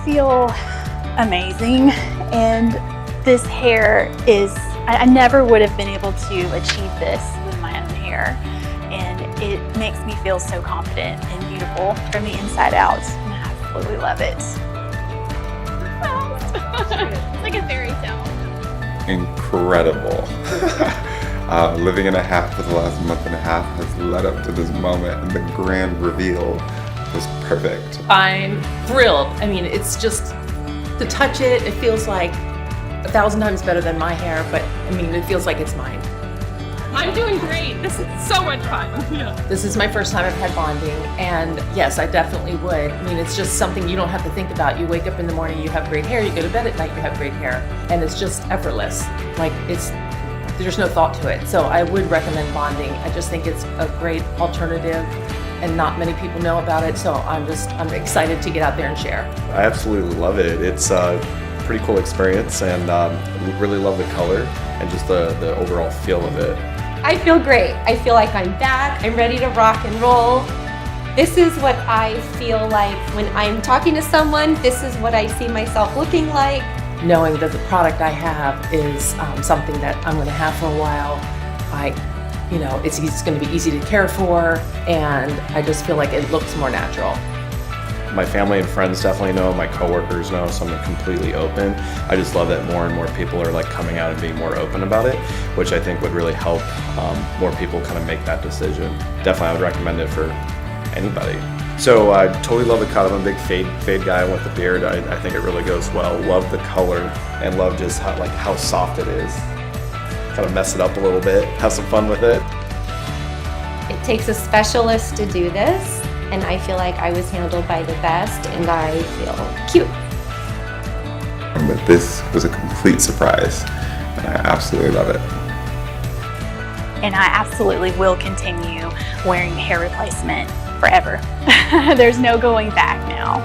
feel amazing, and this hair is, I never would have been able to achieve this with my own hair, and it makes me feel so confident and beautiful from the inside out. And I absolutely love it. It's like a fairy tale. Incredible. Living in a hat for the last month and a half has led up to this moment, and the grand reveal was perfect. I'm thrilled. I mean, it's just, to touch it, it feels like 1,000 times better than my hair, but I mean, it feels like it's mine. I'm doing great. This is so much fun. Yeah. This is my first time I've had bonding, and yes, I definitely would. I mean, it's just something you don't have to think about. You wake up in the morning, you have great hair, you go to bed at night, you have great hair, and it's just effortless. Like, there's no thought to it. So I would recommend bonding. I just think it's a great alternative, and not many people know about it, so I'm excited to get out there and share. I absolutely love it. It's a pretty cool experience, and really love the color and just the overall feel of it. I feel great. I feel like I'm back. I'm ready to rock and roll. This is what I feel like when I'm talking to someone. This is what I see myself looking like. Knowing that the product I have is something that I'm going to have for a while. It's going to be easy to care for, and I just feel like it looks more natural. My family and friends definitely know, my coworkers know, so I'm completely open. I just love that more and more people are like coming out and being more open about it, which I think would really help more people kind of make that decision. Definitely I would recommend it for anybody. So I totally love the cut. I'm a big fade guy with the beard. I think it really goes well. Love the color, and love just how soft it is. Kind of mess it up a little bit, have some fun with it. It takes a specialist to do this, and I feel like I was handled by the best, and I feel cute. But this was a complete surprise, and I absolutely love it. And I absolutely will continue wearing hair replacement forever. There's no going back now.